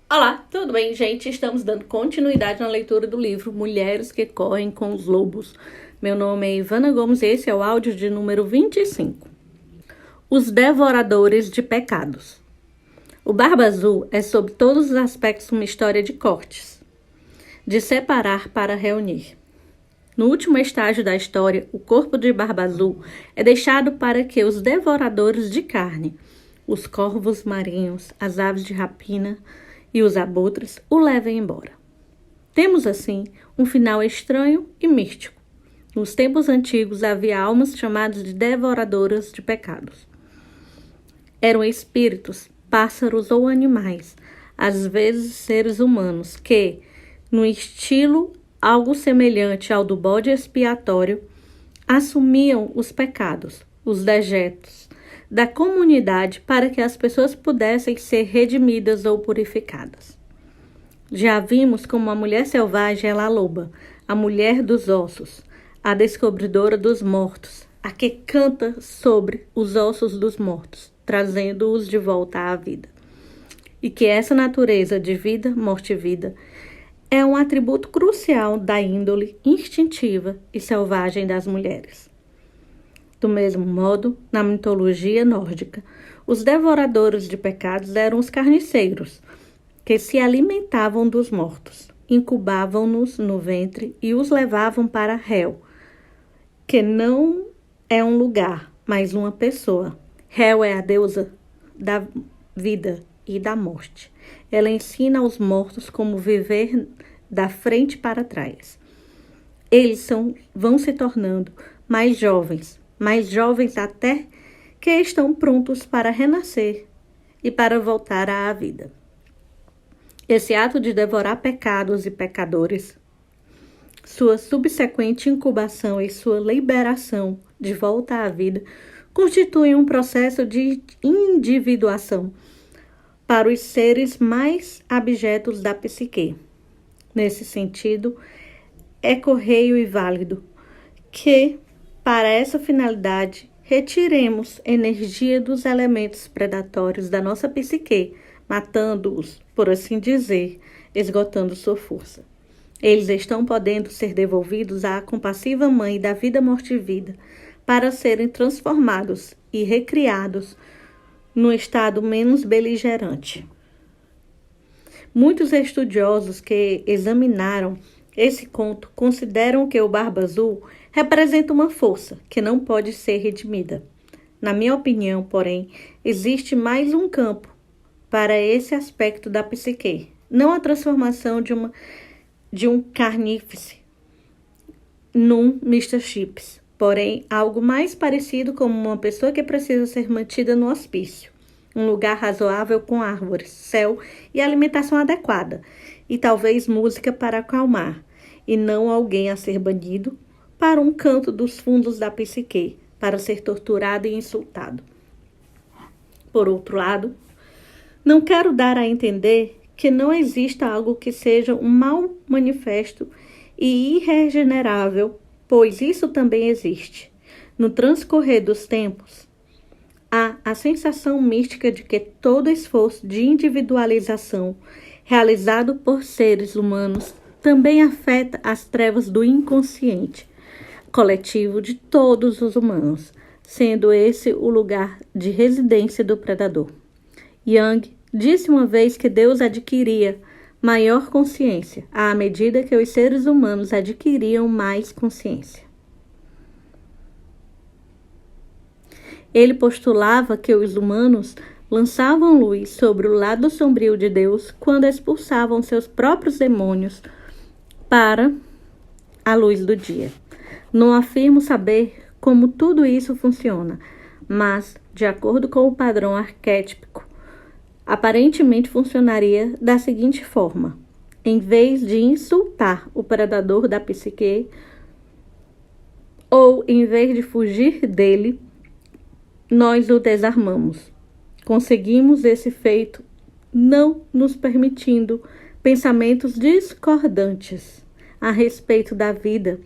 Olá, tudo bem, gente? Estamos dando continuidade na leitura do livro Mulheres que Correm com os Lobos. Meu nome é Ivana Gomes e esse é o áudio de número 25. Os Devoradores de Pecados. O Barba Azul é, sob todos os aspectos, uma história de cortes, de separar para reunir. No último estágio da história, o corpo de Barba Azul é deixado para que os devoradores de carne, os corvos marinhos, as aves de rapina e os abutres, o levem embora. Temos, assim, um final estranho e místico. Nos tempos antigos havia almas chamadas de devoradoras de pecados. Eram espíritos, pássaros ou animais, às vezes seres humanos, que, no estilo algo semelhante ao do bode expiatório, assumiam os pecados, os dejetos da comunidade para que as pessoas pudessem ser redimidas ou purificadas. Já vimos como a mulher selvagem é a loba, a mulher dos ossos, a descobridora dos mortos, a que canta sobre os ossos dos mortos, trazendo-os de volta à vida. E que essa natureza de vida, morte e vida é um atributo crucial da índole instintiva e selvagem das mulheres. Do mesmo modo, na mitologia nórdica, os devoradores de pecados eram os carniceiros, que se alimentavam dos mortos, incubavam-nos no ventre e os levavam para Hel, que não é um lugar, mas uma pessoa. Hel é a deusa da vida e da morte. Ela ensina aos mortos como viver da frente para trás. Eles vão se tornando mais jovens até que estão prontos para renascer e para voltar à vida. Esse ato de devorar pecados e pecadores, sua subsequente incubação e sua liberação de volta à vida, constituem um processo de individuação para os seres mais abjetos da psique. Nesse sentido, é correto e válido que, para essa finalidade, retiremos energia dos elementos predatórios da nossa psique, matando-os, por assim dizer, esgotando sua força. Eles estão podendo ser devolvidos à compassiva mãe da vida, morte e vida, para serem transformados e recriados no estado menos beligerante. Muitos estudiosos que examinaram esse conto consideram que o Barba Azul representa uma força que não pode ser redimida. Na minha opinião, porém, existe mais um campo para esse aspecto da psique, não a transformação de um carnífice num Mr. Chips, porém algo mais parecido como uma pessoa que precisa ser mantida no hospício, um lugar razoável com árvores, céu e alimentação adequada, e talvez música para acalmar, e não alguém a ser banido para um canto dos fundos da psique, para ser torturado e insultado. Por outro lado, não quero dar a entender que não exista algo que seja um mal manifesto e irregenerável, pois isso também existe. No transcorrer dos tempos, há a sensação mística de que todo esforço de individualização realizado por seres humanos também afeta as trevas do inconsciente coletivo de todos os humanos, sendo esse o lugar de residência do predador. Jung disse uma vez que Deus adquiria maior consciência à medida que os seres humanos adquiriam mais consciência. Ele postulava que os humanos lançavam luz sobre o lado sombrio de Deus quando expulsavam seus próprios demônios para a luz do dia. Não afirmo saber como tudo isso funciona, mas, de acordo com o padrão arquétipico, aparentemente funcionaria da seguinte forma: em vez de insultar o predador da psique, ou em vez de fugir dele, nós o desarmamos. Conseguimos esse feito não nos permitindo pensamentos discordantes a respeito da vida,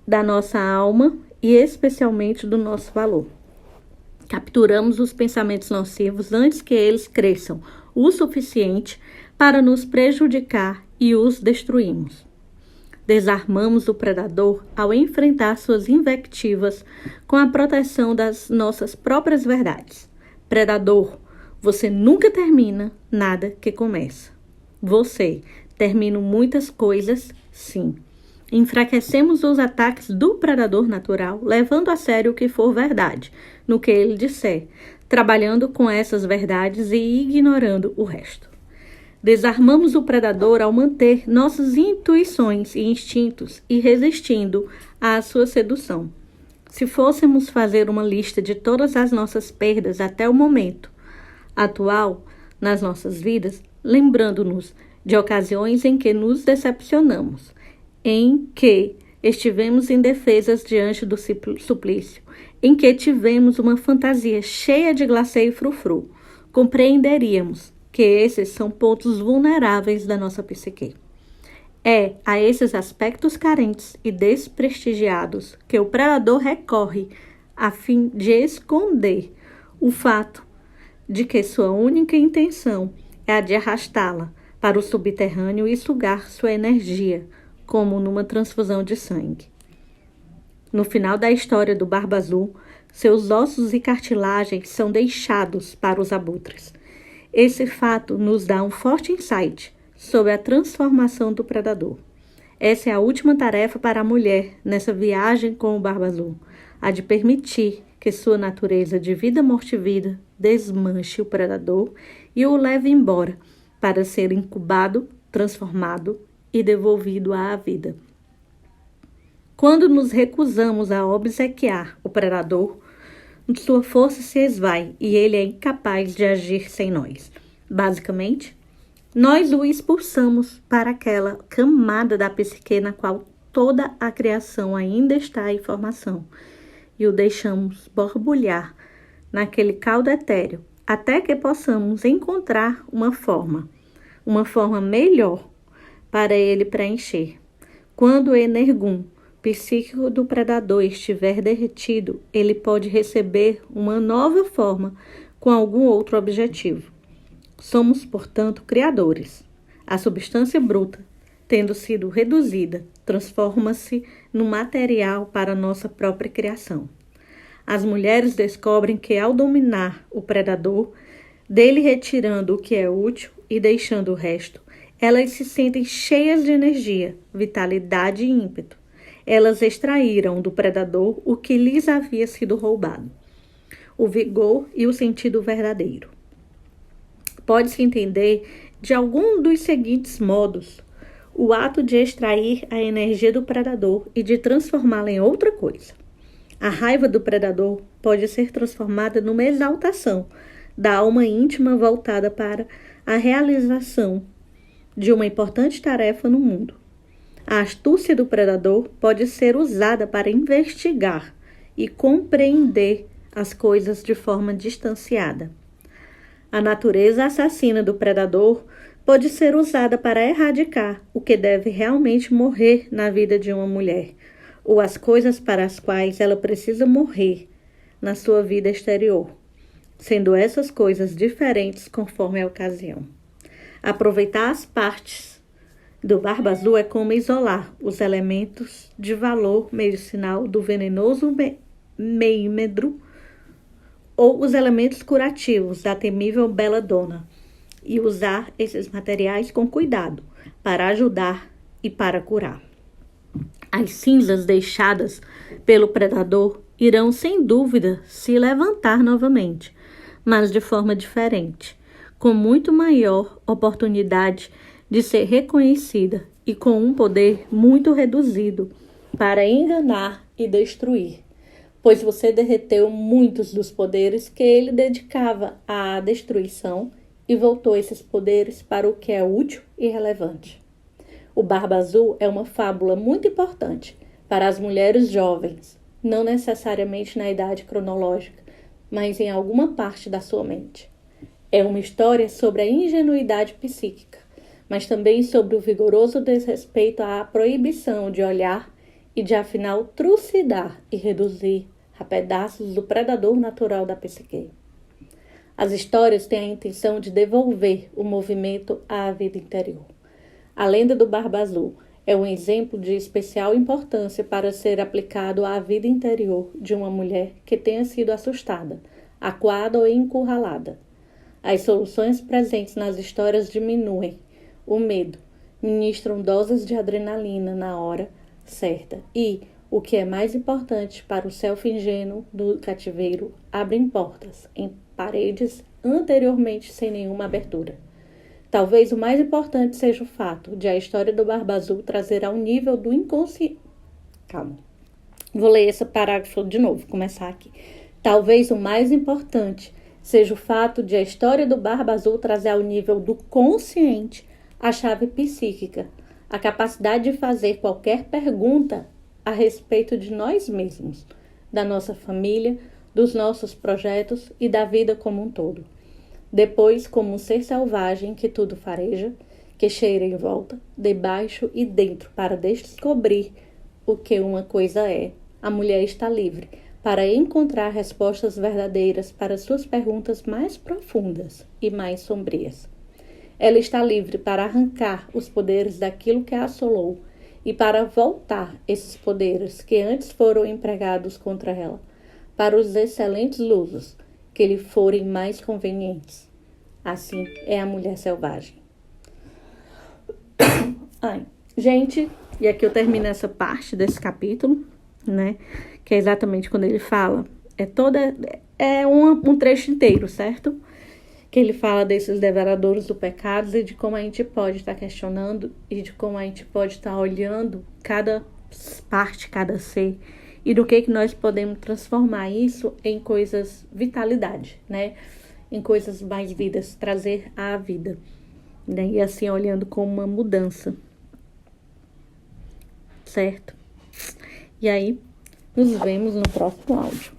da nossa alma e especialmente do nosso valor. Capturamos os pensamentos nocivos antes que eles cresçam o suficiente para nos prejudicar e os destruímos. Desarmamos o predador ao enfrentar suas invectivas com a proteção das nossas próprias verdades. Predador, você nunca termina nada que começa. Você termina muitas coisas, sim. Enfraquecemos os ataques do predador natural, levando a sério o que for verdade, no que ele disser, trabalhando com essas verdades e ignorando o resto. Desarmamos o predador ao manter nossas intuições e instintos e resistindo à sua sedução. Se fôssemos fazer uma lista de todas as nossas perdas até o momento atual nas nossas vidas, lembrando-nos de ocasiões em que nos decepcionamos, em que estivemos indefesas diante do suplício, em que tivemos uma fantasia cheia de glacê e frufru, compreenderíamos que esses são pontos vulneráveis da nossa psique. É a esses aspectos carentes e desprestigiados que o predador recorre a fim de esconder o fato de que sua única intenção é a de arrastá-la para o subterrâneo e sugar sua energia, como numa transfusão de sangue. No final da história do Barba Azul, seus ossos e cartilagens são deixados para os abutres. Esse fato nos dá um forte insight sobre a transformação do predador. Essa é a última tarefa para a mulher nessa viagem com o Barba Azul, a de permitir que sua natureza de vida, morte e vida desmanche o predador e o leve embora para ser incubado, transformado e devolvido à vida. Quando nos recusamos a obsequiar o predador, sua força se esvai e ele é incapaz de agir sem nós. Basicamente, nós o expulsamos para aquela camada da psique na qual toda a criação ainda está em formação e o deixamos borbulhar naquele caldo etéreo até que possamos encontrar uma forma melhor para ele preencher. Quando o energum psíquico do predador estiver derretido, ele pode receber uma nova forma com algum outro objetivo. Somos, portanto, criadores. A substância bruta, tendo sido reduzida, transforma-se no material para nossa própria criação. As mulheres descobrem que, ao dominar o predador, dele retirando o que é útil e deixando o resto, elas se sentem cheias de energia, vitalidade e ímpeto. Elas extraíram do predador o que lhes havia sido roubado, o vigor e o sentido verdadeiro. Pode-se entender de algum dos seguintes modos o ato de extrair a energia do predador e de transformá-la em outra coisa. A raiva do predador pode ser transformada numa exaltação da alma íntima voltada para a realização de uma importante tarefa no mundo. A astúcia do predador pode ser usada para investigar e compreender as coisas de forma distanciada. A natureza assassina do predador pode ser usada para erradicar o que deve realmente morrer na vida de uma mulher, ou as coisas para as quais ela precisa morrer na sua vida exterior, sendo essas coisas diferentes conforme a ocasião. Aproveitar as partes do Barba Azul é como isolar os elementos de valor medicinal do venenoso meímedro ou os elementos curativos da temível beladona e usar esses materiais com cuidado para ajudar e para curar. As cinzas deixadas pelo predador irão sem dúvida se levantar novamente, mas de forma diferente, com muito maior oportunidade de ser reconhecida e com um poder muito reduzido para enganar e destruir, pois você derreteu muitos dos poderes que ele dedicava à destruição e voltou esses poderes para o que é útil e relevante. O Barba Azul é uma fábula muito importante para as mulheres jovens, não necessariamente na idade cronológica, mas em alguma parte da sua mente. É uma história sobre a ingenuidade psíquica, mas também sobre o vigoroso desrespeito à proibição de olhar e de afinal trucidar e reduzir a pedaços do predador natural da psique. As histórias têm a intenção de devolver o movimento à vida interior. A lenda do Barba Azul é um exemplo de especial importância para ser aplicado à vida interior de uma mulher que tenha sido assustada, acuada ou encurralada. As soluções presentes nas histórias diminuem o medo, ministram doses de adrenalina na hora certa e, o que é mais importante para o self ingênuo do cativeiro, abrem portas em paredes anteriormente sem nenhuma abertura. Talvez o mais importante seja o fato de a história do Barba Azul trazer ao nível do inconsciente. Calma. Vou ler esse parágrafo de novo, começar aqui. Talvez o mais importante seja o fato de a história do Barba Azul trazer ao nível do consciente a chave psíquica, a capacidade de fazer qualquer pergunta a respeito de nós mesmos, da nossa família, dos nossos projetos e da vida como um todo. Depois, como um ser selvagem que tudo fareja, que cheira em volta, debaixo e dentro para descobrir o que uma coisa é, a mulher está livre para encontrar respostas verdadeiras para suas perguntas mais profundas e mais sombrias. Ela está livre para arrancar os poderes daquilo que a assolou e para voltar esses poderes que antes foram empregados contra ela, para os excelentes usos que lhe forem mais convenientes. Assim é a mulher selvagem. Gente, e aqui eu termino essa parte desse capítulo, né? Que é exatamente quando ele fala, um trecho inteiro, certo? Que ele fala desses devoradores do pecado e de como a gente pode estar questionando e de como a gente pode estar olhando cada parte, cada ser e do que nós podemos transformar isso em coisas vitalidade, né? Em coisas mais vidas, trazer à vida, né? E assim olhando como uma mudança, certo? E aí, nos vemos no próximo áudio.